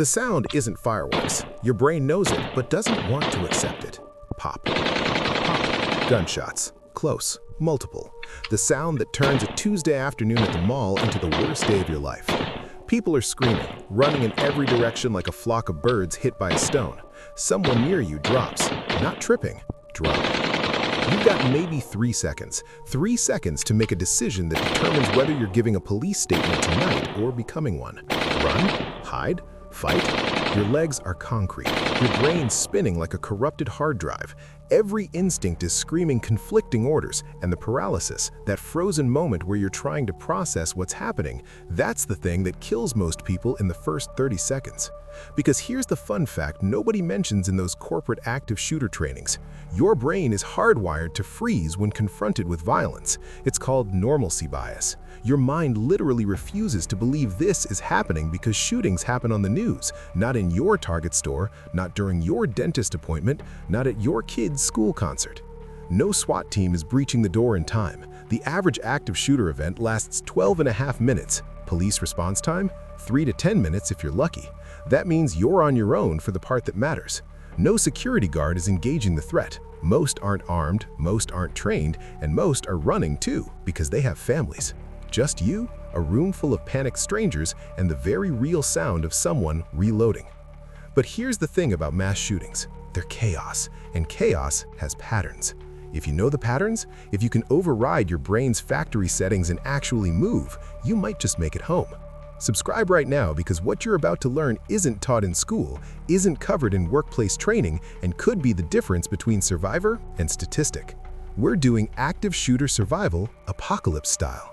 The sound isn't fireworks. Your brain knows it, but doesn't want to accept it. Pop, pop, pop. Gunshots. Close. Multiple. The sound that turns a Tuesday afternoon at the mall into the worst day of your life. People are screaming, running in every direction like a flock of birds hit by a stone. Someone near you drops. Not tripping. Dropping. You've got maybe 3 seconds. 3 seconds to make a decision that determines whether you're giving a police statement tonight or becoming one. Run? Hide? Fight? Your legs are concrete. Your brain's spinning like a corrupted hard drive. Every instinct is screaming conflicting orders, and the paralysis, that frozen moment where you're trying to process what's happening, that's the thing that kills most people in the first 30 seconds. Because here's the fun fact nobody mentions in those corporate active shooter trainings. Your brain is hardwired to freeze when confronted with violence. It's called normalcy bias. Your mind literally refuses to believe this is happening because shootings happen on the news, not in your Target store, not during your dentist appointment, not at your kid's school concert. No SWAT team is breaching the door in time. The average active shooter event lasts 12.5 minutes. Police response time? 3 to 10 minutes if you're lucky. That means you're on your own for the part that matters. No security guard is engaging the threat. Most aren't armed, most aren't trained, and most are running too because they have families. Just you, a room full of panicked strangers, and the very real sound of someone reloading. But here's the thing about mass shootings. They're chaos, and chaos has patterns. If you know the patterns, if you can override your brain's factory settings and actually move, you might just make it home. Subscribe right now because what you're about to learn isn't taught in school, isn't covered in workplace training, and could be the difference between survivor and statistic. We're doing active shooter survival, apocalypse style.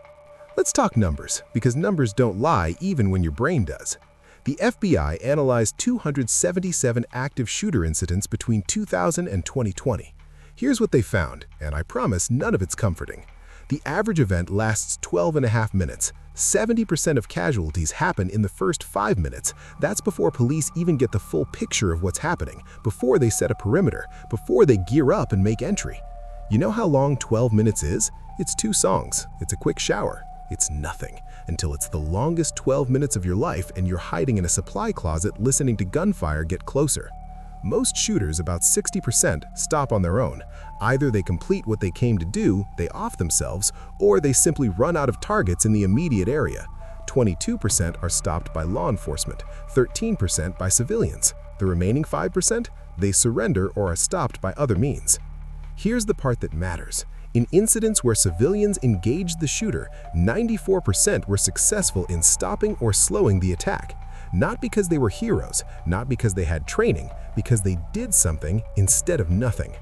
Let's talk numbers, because numbers don't lie even when your brain does. The FBI analyzed 277 active shooter incidents between 2000 and 2020. Here's what they found, and I promise none of it's comforting. The average event lasts 12.5 minutes. 70% of casualties happen in the first 5 minutes. That's before police even get the full picture of what's happening, before they set a perimeter, before they gear up and make entry. You know how long 12 minutes is? It's 2 songs. It's a quick shower. It's nothing until it's the longest 12 minutes of your life and you're hiding in a supply closet listening to gunfire get closer. Most shooters, about 60%, stop on their own. Either they complete what they came to do, they off themselves, or they simply run out of targets in the immediate area. 22% are stopped by law enforcement, 13% by civilians. The remaining 5%, they surrender or are stopped by other means. Here's the part that matters. In incidents where civilians engaged the shooter, 94% were successful in stopping or slowing the attack. Not because they were heroes, not because they had training, because they did something instead of nothing.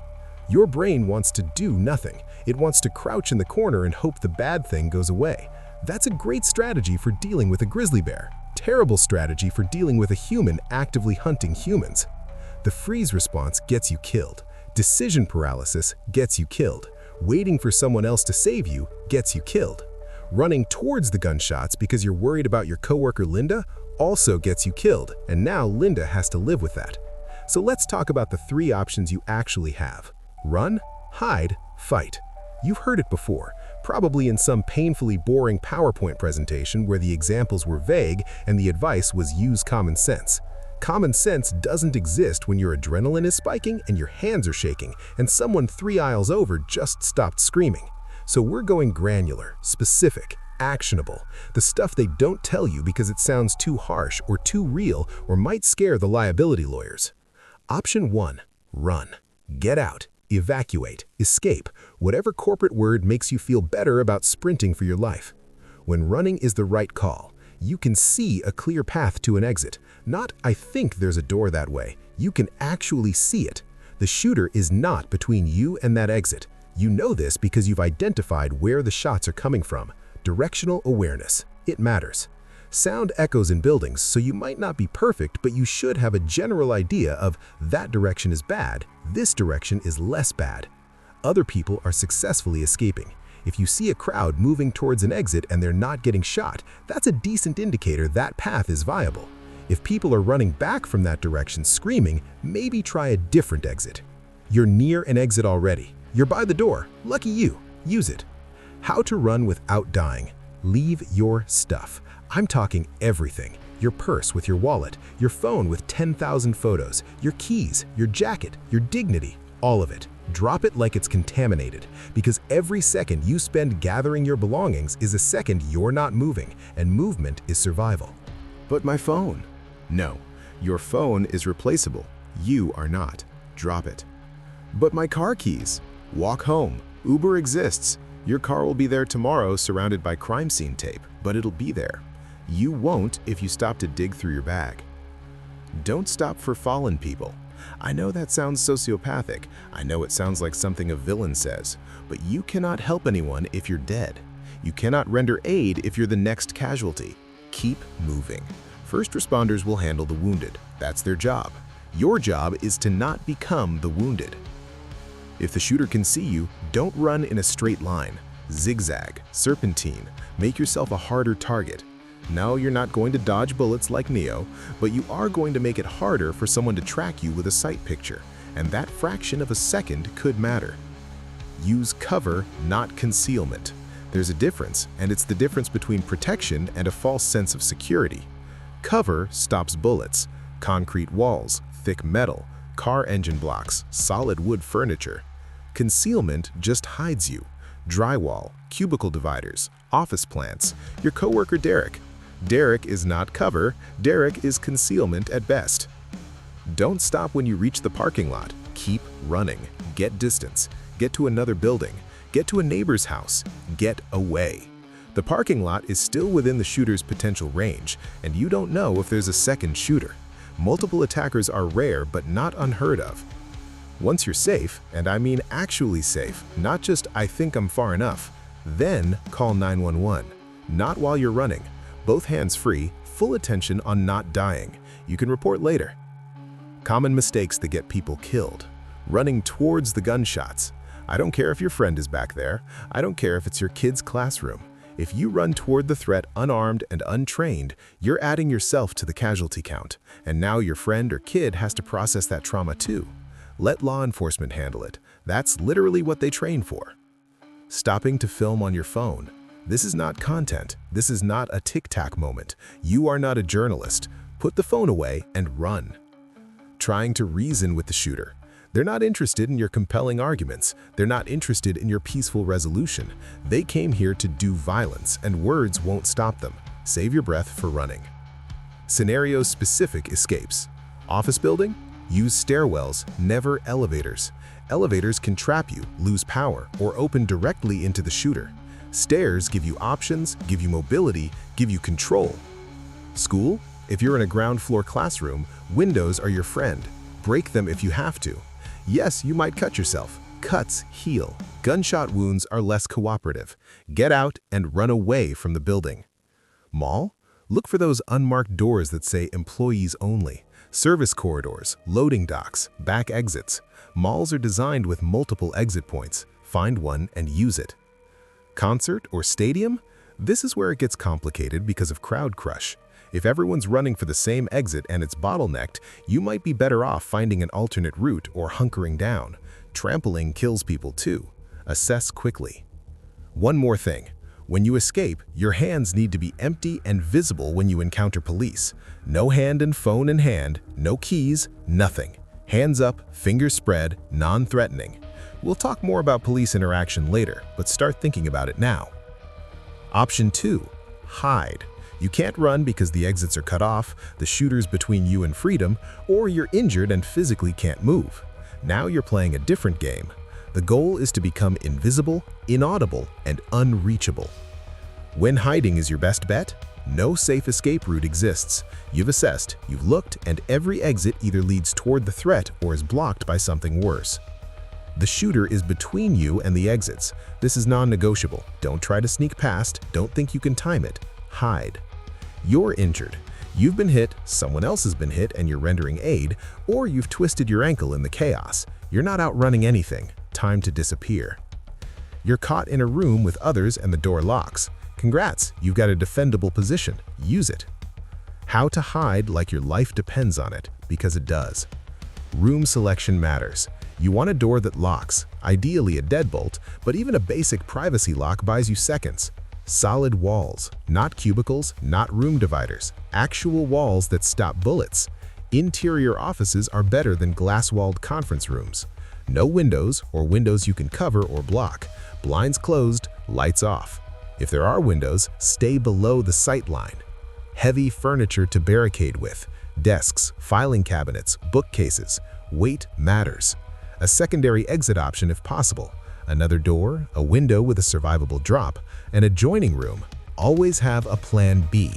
Your brain wants to do nothing. It wants to crouch in the corner and hope the bad thing goes away. That's a great strategy for dealing with a grizzly bear. Terrible strategy for dealing with a human actively hunting humans. The freeze response gets you killed. Decision paralysis gets you killed. Waiting for someone else to save you gets you killed. Running towards the gunshots because you're worried about your coworker Linda also gets you killed, and now Linda has to live with that. So let's talk about the 3 options you actually have. Run, hide, fight. You've heard it before, probably in some painfully boring PowerPoint presentation where the examples were vague and the advice was use common sense. Common sense doesn't exist when your adrenaline is spiking and your hands are shaking and someone 3 aisles over just stopped screaming. So we're going granular, specific, actionable, the stuff they don't tell you because it sounds too harsh or too real or might scare the liability lawyers. Option 1, run. Get out, evacuate, escape, whatever corporate word makes you feel better about sprinting for your life. When running is the right call, you can see a clear path to an exit. Not, I think there's a door that way. You can actually see it. The shooter is not between you and that exit. You know this because you've identified where the shots are coming from. Directional awareness. It matters. Sound echoes in buildings, so you might not be perfect, but you should have a general idea of that direction is bad, this direction is less bad. Other people are successfully escaping. If you see a crowd moving towards an exit and they're not getting shot, that's a decent indicator that path is viable. If people are running back from that direction screaming, maybe try a different exit. You're near an exit already. You're by the door. Lucky you. Use it. How to run without dying. Leave your stuff. I'm talking everything. your purse with your wallet, your phone with 10,000 photos, your keys, your jacket, your dignity, all of it. Drop it like it's contaminated, because every second you spend gathering your belongings is a second you're not moving, and movement is survival. But my phone? No, your phone is replaceable. You are not. Drop it. But my car keys? Walk home. Uber exists. Your car will be there tomorrow surrounded by crime scene tape, but it'll be there. You won't if you stop to dig through your bag. Don't stop for fallen people. I know that sounds sociopathic. I know it sounds like something a villain says, but you cannot help anyone if you're dead. You cannot render aid if you're the next casualty. Keep moving. First responders will handle the wounded. That's their job. Your job is to not become the wounded. If the shooter can see you, don't run in a straight line. Zigzag, serpentine, make yourself a harder target. No, you're not going to dodge bullets like Neo, but you are going to make it harder for someone to track you with a sight picture, and that fraction of a second could matter. Use cover, not concealment. There's a difference, and it's the difference between protection and a false sense of security. Cover stops bullets, concrete walls, thick metal, car engine blocks, solid wood furniture. Concealment just hides you. Drywall, cubicle dividers, office plants, your coworker Derek. Derek is not cover, Derek is concealment at best. Don't stop when you reach the parking lot. Keep running. Get distance. Get to another building. Get to a neighbor's house. Get away. The parking lot is still within the shooter's potential range, and you don't know if there's a second shooter. Multiple attackers are rare but not unheard of. Once you're safe, and I mean actually safe, not just I think I'm far enough, then call 911. Not while you're running. Both hands free, full attention on not dying. You can report later. Common mistakes that get people killed. Running towards the gunshots. I don't care if your friend is back there. I don't care if it's your kid's classroom. If you run toward the threat unarmed and untrained, you're adding yourself to the casualty count. And now your friend or kid has to process that trauma too. Let law enforcement handle it. That's literally what they train for. Stopping to film on your phone. This is not content. This is not a tic-tac moment. You are not a journalist. Put the phone away and run. Trying to reason with the shooter. They're not interested in your compelling arguments. They're not interested in your peaceful resolution. They came here to do violence, and words won't stop them. Save your breath for running. Scenario-specific escapes. Office building? Use stairwells, never elevators. Elevators can trap you, lose power, or open directly into the shooter. Stairs give you options, give you mobility, give you control. School? If you're in a ground floor classroom, windows are your friend. Break them if you have to. Yes, you might cut yourself. Cuts heal. Gunshot wounds are less cooperative. Get out and run away from the building. Mall? Look for those unmarked doors that say employees only. Service corridors, loading docks, back exits. Malls are designed with multiple exit points. Find one and use it. Concert or stadium? This is where it gets complicated because of crowd crush. If everyone's running for the same exit and it's bottlenecked, you might be better off finding an alternate route or hunkering down. Trampling kills people too. Assess quickly. One more thing. When you escape, your hands need to be empty and visible when you encounter police. No hand and phone in hand, no keys, nothing. Hands up, fingers spread, non-threatening. We'll talk more about police interaction later, but start thinking about it now. Option 2. Hide. You can't run because the exits are cut off, the shooter's between you and freedom, or you're injured and physically can't move. Now you're playing a different game. The goal is to become invisible, inaudible, and unreachable. When hiding is your best bet, no safe escape route exists. You've assessed, you've looked, and every exit either leads toward the threat or is blocked by something worse. The shooter is between you and the exits. This is non-negotiable. Don't try to sneak past. Don't think you can time it. Hide. You're injured. You've been hit, someone else has been hit and you're rendering aid, or you've twisted your ankle in the chaos. You're not outrunning anything. Time to disappear. You're caught in a room with others and the door locks. Congrats, you've got a defendable position. Use it. How to hide like your life depends on it, because it does. Room selection matters. You want a door that locks, ideally a deadbolt, but even a basic privacy lock buys you seconds. Solid walls, not cubicles, not room dividers, actual walls that stop bullets. Interior offices are better than glass-walled conference rooms. No windows or windows you can cover or block. Blinds closed, lights off. If there are windows, stay below the sight line. Heavy furniture to barricade with. Desks, filing cabinets, bookcases. Weight matters. A secondary exit option if possible. Another door, a window with a survivable drop, an adjoining room. Always have a plan B.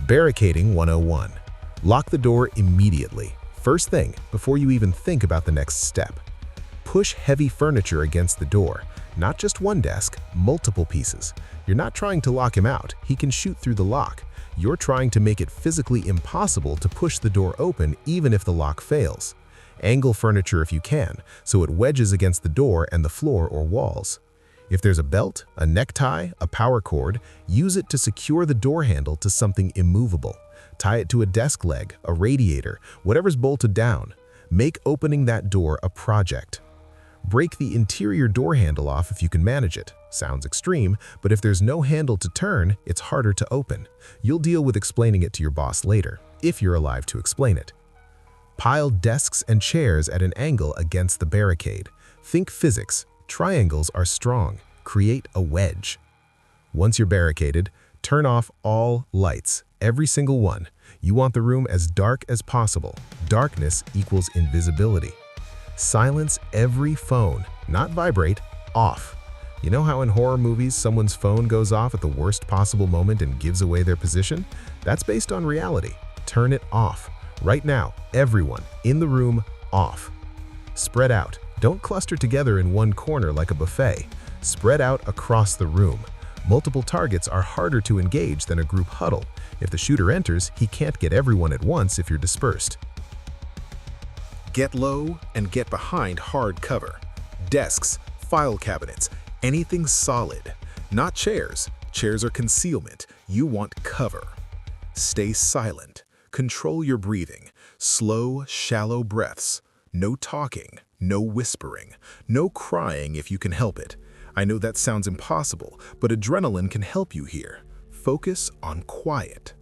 Barricading 101. Lock the door immediately. First thing, before you even think about the next step. Push heavy furniture against the door. Not just one desk, multiple pieces. You're not trying to lock him out. He can shoot through the lock. You're trying to make it physically impossible to push the door open even if the lock fails. Angle furniture if you can, so it wedges against the door and the floor or walls. If there's a belt, a necktie, a power cord, use it to secure the door handle to something immovable. Tie it to a desk leg, a radiator, whatever's bolted down. Make opening that door a project. Break the interior door handle off if you can manage it. Sounds extreme, but if there's no handle to turn, it's harder to open. You'll deal with explaining it to your boss later, if you're alive to explain it. Pile desks and chairs at an angle against the barricade. Think physics. Triangles are strong. Create a wedge. Once you're barricaded, turn off all lights, every single one. You want the room as dark as possible. Darkness equals invisibility. Silence every phone, not vibrate, off. You know how in horror movies someone's phone goes off at the worst possible moment and gives away their position? That's based on reality. Turn it off. Right now, everyone in the room, off. Spread out. Don't cluster together in one corner like a buffet. Spread out across the room. Multiple targets are harder to engage than a group huddle. If the shooter enters, he can't get everyone at once if you're dispersed. Get low and get behind hard cover. Desks, file cabinets, anything solid. Not chairs. Chairs are concealment. You want cover. Stay silent. Control your breathing. Slow, shallow breaths. No talking, no whispering, no crying if you can help it. I know that sounds impossible, but adrenaline can help you here. Focus on quiet.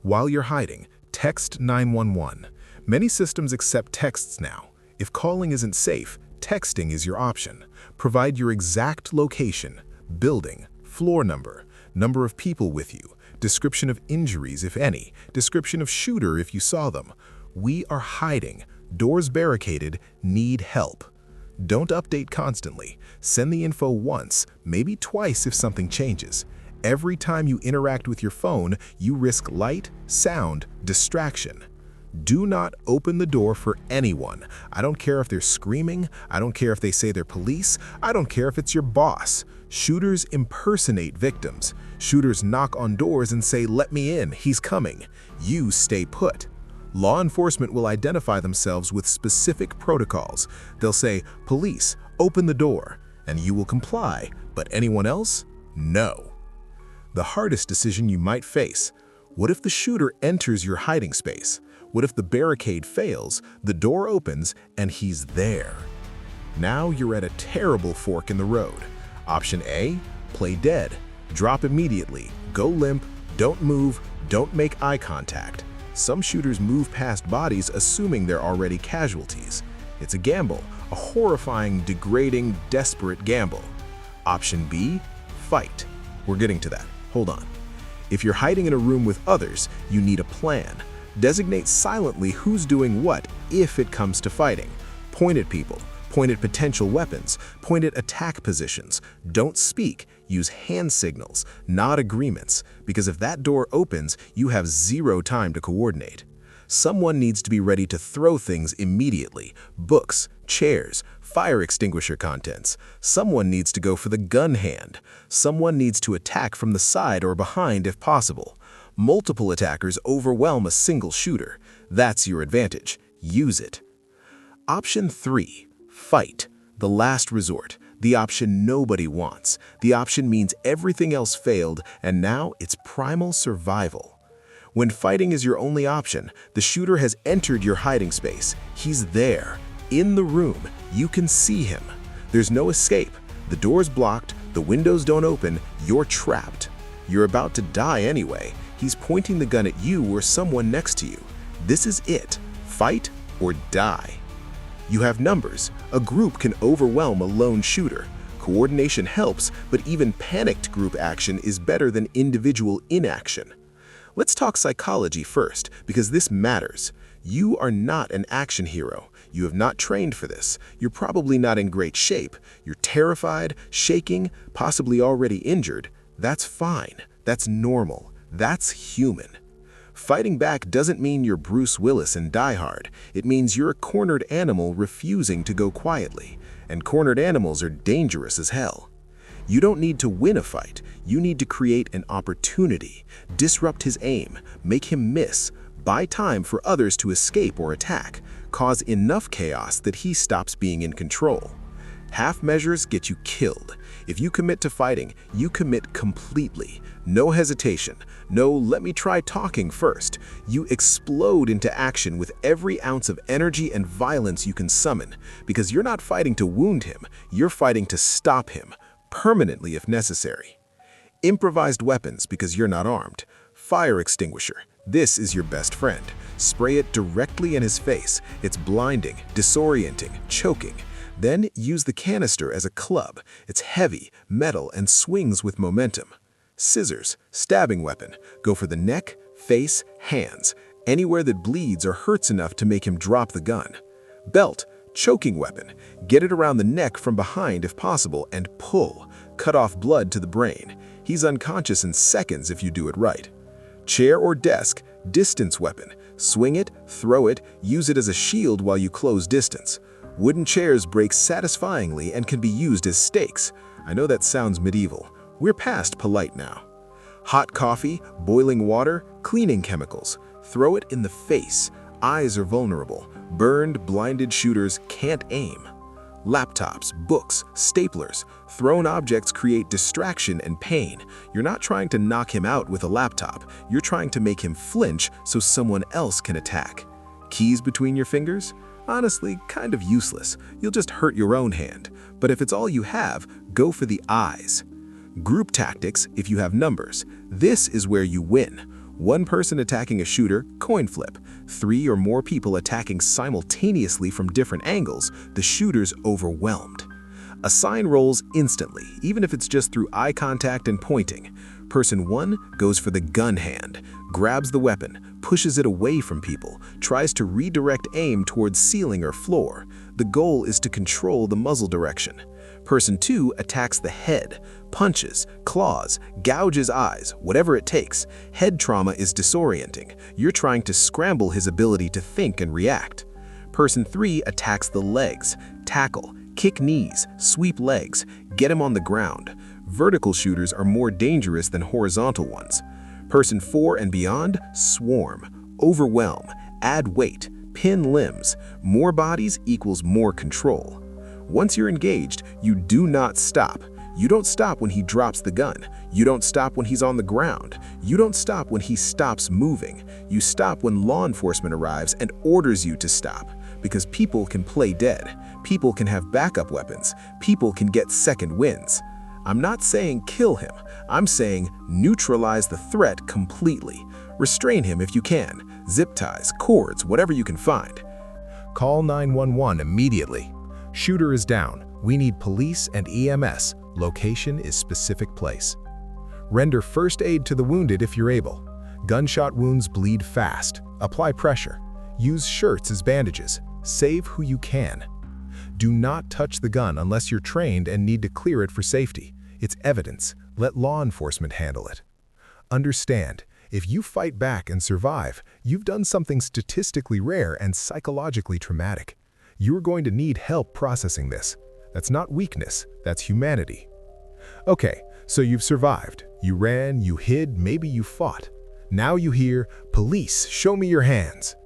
While you're hiding, text 911. Many systems accept texts now. If calling isn't safe, texting is your option. Provide your exact location, building, floor number, number of people with you, description of injuries if any, description of shooter if you saw them. We are hiding, doors barricaded, need help. Don't update constantly. Send the info once, maybe twice if something changes. Every time you interact with your phone, you risk light, sound, distraction. Do not open the door for anyone. I don't care if they're screaming. I don't care if they say they're police. I don't care if it's your boss. Shooters impersonate victims. Shooters knock on doors and say, "Let me in, he's coming." You stay put. Law enforcement will identify themselves with specific protocols. They'll say, "Police, open the door," and you will comply, but anyone else? No. The hardest decision you might face. What if the shooter enters your hiding space? What if the barricade fails, the door opens, and he's there? Now you're at a terrible fork in the road. Option A, play dead. Drop immediately, go limp, don't move, don't make eye contact. Some shooters move past bodies assuming they're already casualties. It's a gamble, a horrifying, degrading, desperate gamble. Option B, fight. We're getting to that. Hold on. If you're hiding in a room with others, you need a plan. Designate silently who's doing what if it comes to fighting. Point at people. Point at potential weapons. Point at attack positions. Don't speak. Use hand signals, not agreements, because if that door opens, you have zero time to coordinate. Someone needs to be ready to throw things immediately. Books, chairs, fire extinguisher contents. Someone needs to go for the gun hand. Someone needs to attack from the side or behind if possible. Multiple attackers overwhelm a single shooter. That's your advantage. Use it. Option 3. Fight. The last resort. The option nobody wants. The option means everything else failed, and now it's primal survival. When fighting is your only option, the shooter has entered your hiding space. He's there, in the room. You can see him. There's no escape. The door's blocked, The windows don't open, you're trapped. You're about to die anyway. He's pointing the gun at you or someone next to you. This is it. Fight or die. You have numbers. A group can overwhelm a lone shooter. Coordination helps, but even panicked group action is better than individual inaction. Let's talk psychology first, because this matters. You are not an action hero. You have not trained for this. You're probably not in great shape. You're terrified, shaking, possibly already injured. That's fine. That's normal. That's human. Fighting back doesn't mean you're Bruce Willis in Die Hard. It means you're a cornered animal refusing to go quietly. And cornered animals are dangerous as hell. You don't need to win a fight. You need to create an opportunity. Disrupt his aim. Make him miss. Buy time for others to escape or attack. Cause enough chaos that he stops being in control. Half measures get you killed. If you commit to fighting, you commit completely. No hesitation. No, let me try talking first. You explode into action with every ounce of energy and violence you can summon, because you're not fighting to wound him, you're fighting to stop him, permanently if necessary. Improvised weapons because you're not armed. Fire extinguisher. This is your best friend. Spray it directly in his face. It's blinding, disorienting, choking. Then use the canister as a club. It's heavy, metal, and swings with momentum. Scissors, stabbing weapon. Go for the neck, face, hands. Anywhere that bleeds or hurts enough to make him drop the gun. Belt, choking weapon. Get it around the neck from behind if possible and pull. Cut off blood to the brain. He's unconscious in seconds if you do it right. Chair or desk, distance weapon. Swing it, throw it, use it as a shield while you close distance. Wooden chairs break satisfyingly and can be used as stakes. I know that sounds medieval. We're past polite now. Hot coffee, boiling water, cleaning chemicals. Throw it in the face. Eyes are vulnerable. Burned, blinded shooters can't aim. Laptops, books, staplers. Thrown objects create distraction and pain. You're not trying to knock him out with a laptop. You're trying to make him flinch so someone else can attack. Keys between your fingers? Honestly, kind of useless. You'll just hurt your own hand. But if it's all you have, go for the eyes. Group tactics if you have numbers. This is where you win. One person attacking a shooter, coin flip. 3 or more people attacking simultaneously from different angles, the shooter's overwhelmed. Assign roles instantly, even if it's just through eye contact and pointing. Person 1 goes for the gun hand, grabs the weapon, pushes it away from people, tries to redirect aim towards ceiling or floor. The goal is to control the muzzle direction. Person 2 attacks the head, punches, claws, gouges eyes, whatever it takes. Head trauma is disorienting. You're trying to scramble his ability to think and react. Person 3 attacks the legs, tackle, kick knees, sweep legs, get him on the ground. Vertical shooters are more dangerous than horizontal ones. Person 4 and beyond, swarm, overwhelm, add weight, pin limbs. More bodies equals more control. Once you're engaged, you do not stop. You don't stop when he drops the gun. You don't stop when he's on the ground. You don't stop when he stops moving. You stop when law enforcement arrives and orders you to stop. Because people can play dead. People can have backup weapons. People can get second wins. I'm not saying kill him. I'm saying neutralize the threat completely. Restrain him if you can. Zip ties, cords, whatever you can find. Call 911 immediately. Shooter is down. We need police and EMS. Location is specific place. Render first aid to the wounded if you're able. Gunshot wounds bleed fast. Apply pressure. Use shirts as bandages. Save who you can. Do not touch the gun unless you're trained and need to clear it for safety. It's evidence. Let law enforcement handle it. Understand, if you fight back and survive, you've done something statistically rare and psychologically traumatic. You're going to need help processing this. That's not weakness, that's humanity. Okay, so you've survived. You ran, you hid, maybe you fought. Now you hear, "Police, show me your hands."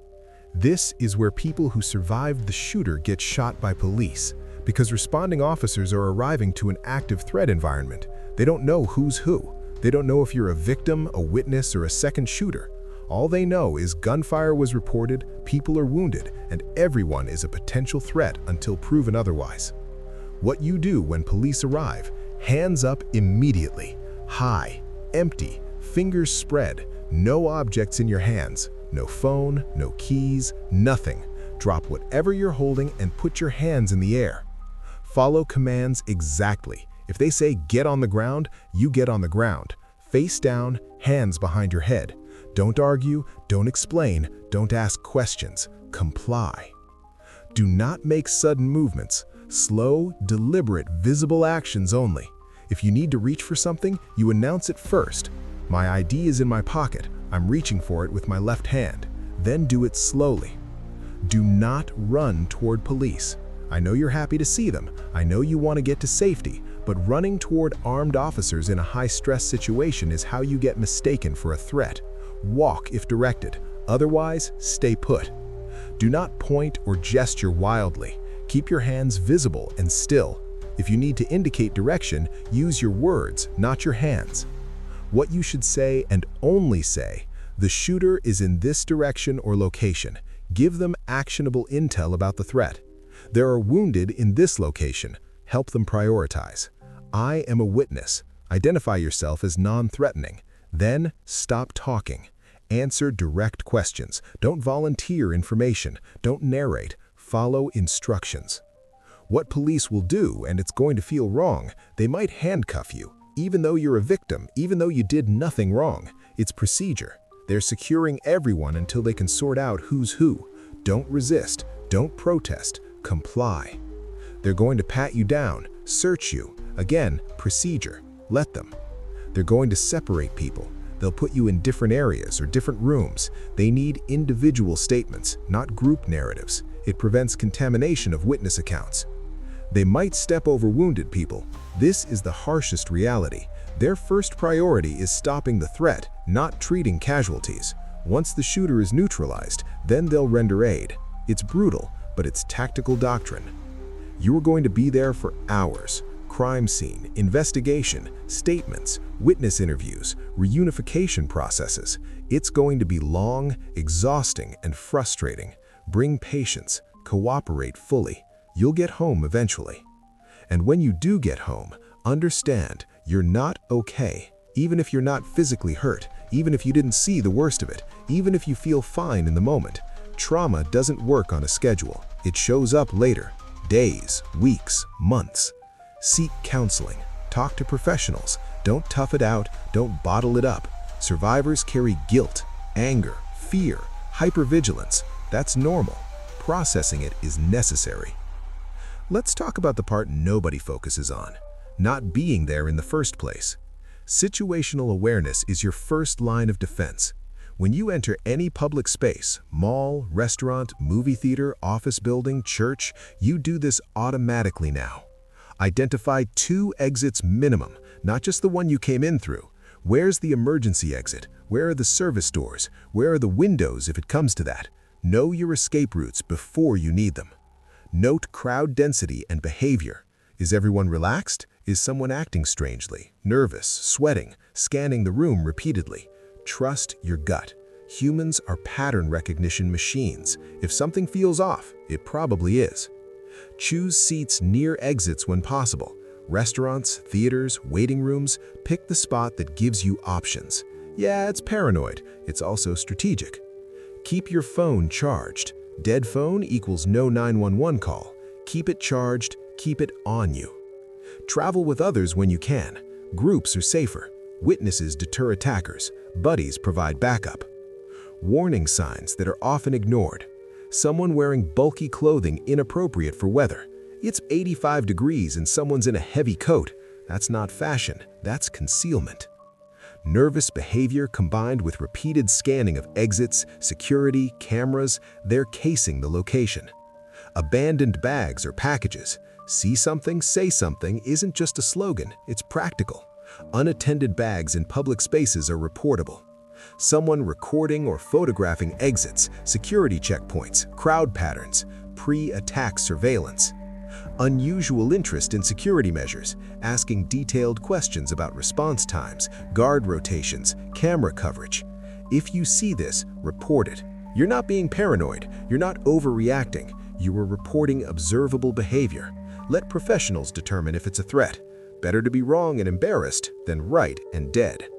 This is where people who survived the shooter get shot by police, because responding officers are arriving to an active threat environment. They don't know who's who. They don't know if you're a victim, a witness, or a second shooter. All they know is gunfire was reported, people are wounded, and everyone is a potential threat until proven otherwise. What you do when police arrive, Hands up immediately. High, empty, fingers spread, no objects in your hands, no phone, no keys, nothing. Drop whatever you're holding and put your hands in the air. Follow commands exactly. If they say get on the ground, you get on the ground. Face down, hands behind your head. Don't argue, don't explain, don't ask questions. Comply. Do not make sudden movements. Slow, deliberate, visible actions only. If you need to reach for something, you announce it first. My ID is in my pocket. I'm reaching for it with my left hand. Then do it slowly. Do not run toward police. I know you're happy to see them. I know you want to get to safety, but running toward armed officers in a high-stress situation is how you get mistaken for a threat. Walk if directed. Otherwise, stay put. Do not point or gesture wildly. Keep your hands visible and still. If you need to indicate direction, use your words, not your hands. What you should say and only say, the shooter is in this direction or location. Give them actionable intel about the threat. There are wounded in this location. Help them prioritize. I am a witness. Identify yourself as non-threatening. Then stop talking. Answer direct questions. Don't volunteer information. Don't narrate. Follow instructions. What police will do, and it's going to feel wrong, they might handcuff you, even though you're a victim, even though you did nothing wrong. It's procedure. They're securing everyone until they can sort out who's who. Don't resist. Don't protest. Comply. They're going to pat you down, search you. Again, procedure. Let them. They're going to separate people. They'll put you in different areas or different rooms. They need individual statements, not group narratives. It prevents contamination of witness accounts. They might step over wounded people. This is the harshest reality. Their first priority is stopping the threat, not treating casualties. Once the shooter is neutralized, then they'll render aid. It's brutal, but it's tactical doctrine. You are going to be there for hours. Crime scene, investigation, statements, witness interviews, reunification processes. It's going to be long, exhausting, and frustrating. Bring patience. Cooperate fully. You'll get home eventually. And when you do get home, understand you're not okay. Even if you're not physically hurt, even if you didn't see the worst of it, even if you feel fine in the moment, trauma doesn't work on a schedule. It shows up later. Days, weeks, months. Seek counseling. Talk to professionals. Don't tough it out. Don't bottle it up. Survivors carry guilt, anger, fear, hypervigilance. That's normal. Processing it is necessary. Let's talk about the part nobody focuses on. Not being there in the first place. Situational awareness is your first line of defense. When you enter any public space, mall, restaurant, movie theater, office building, church, you do this automatically now. Identify 2 exits minimum, not just the one you came in through. Where's the emergency exit? Where are the service doors? Where are the windows if it comes to that? Know your escape routes before you need them. Note crowd density and behavior. Is everyone relaxed? Is someone acting strangely, nervous, sweating, scanning the room repeatedly? Trust your gut. Humans are pattern recognition machines. If something feels off, it probably is. Choose seats near exits when possible. Restaurants, theaters, waiting rooms, pick the spot that gives you options. Yeah, it's paranoid. It's also strategic. Keep your phone charged. Dead phone equals no 911 call. Keep it charged, keep it on you. Travel with others when you can. Groups are safer. Witnesses deter attackers. Buddies provide backup. Warning signs that are often ignored. Someone wearing bulky clothing inappropriate for weather. It's 85 degrees and someone's in a heavy coat. That's not fashion, that's concealment. Nervous behavior combined with repeated scanning of exits, security, cameras, they're casing the location. Abandoned bags or packages. See something, say something isn't just a slogan, it's practical. Unattended bags in public spaces are reportable. Someone recording or photographing exits, security checkpoints, crowd patterns, pre-attack surveillance. Unusual interest in security measures, asking detailed questions about response times, guard rotations, camera coverage. If you see this, report it. You're not being paranoid, you're not overreacting, you are reporting observable behavior. Let professionals determine if it's a threat. Better to be wrong and embarrassed than right and dead.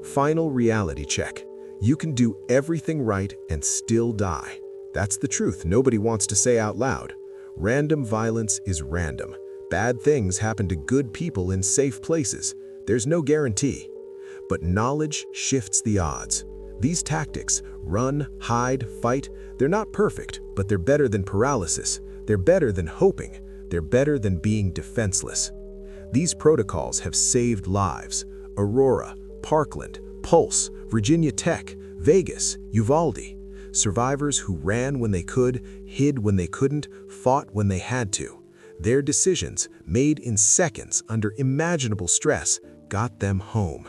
Final reality check. You can do everything right and still die. That's the truth nobody wants to say out loud. Random violence is random. Bad things happen to good people in safe places. There's no guarantee. But knowledge shifts the odds. These tactics, run, hide, fight, they're not perfect, but they're better than paralysis. They're better than hoping. They're better than being defenseless. These protocols have saved lives. Aurora, Parkland, Pulse, Virginia Tech, Vegas, Uvalde. Survivors who ran when they could, hid when they couldn't, fought when they had to. Their decisions, made in seconds under imaginable stress, got them home.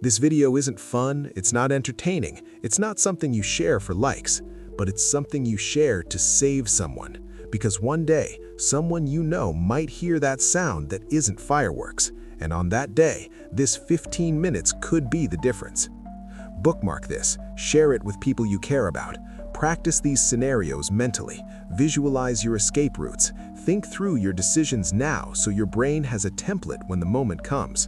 This video isn't fun, it's not entertaining, it's not something you share for likes, but it's something you share to save someone. Because one day, someone you know might hear that sound that isn't fireworks, and on that day, this 15 minutes could be the difference. Bookmark this, share it with people you care about. Practice these scenarios mentally, visualize your escape routes, think through your decisions now so your brain has a template when the moment comes.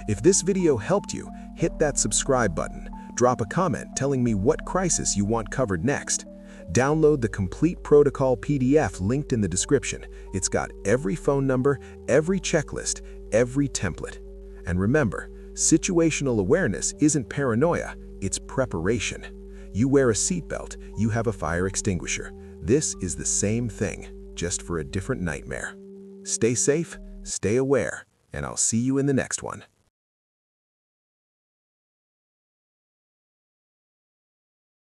If this video helped you, hit that subscribe button. Drop a comment telling me what crisis you want covered next. Download the complete protocol PDF linked in the description. It's got every phone number, every checklist, every template. And remember, situational awareness isn't paranoia, it's preparation. You wear a seatbelt, you have a fire extinguisher. This is the same thing, just for a different nightmare. Stay safe, stay aware, and I'll see you in the next one.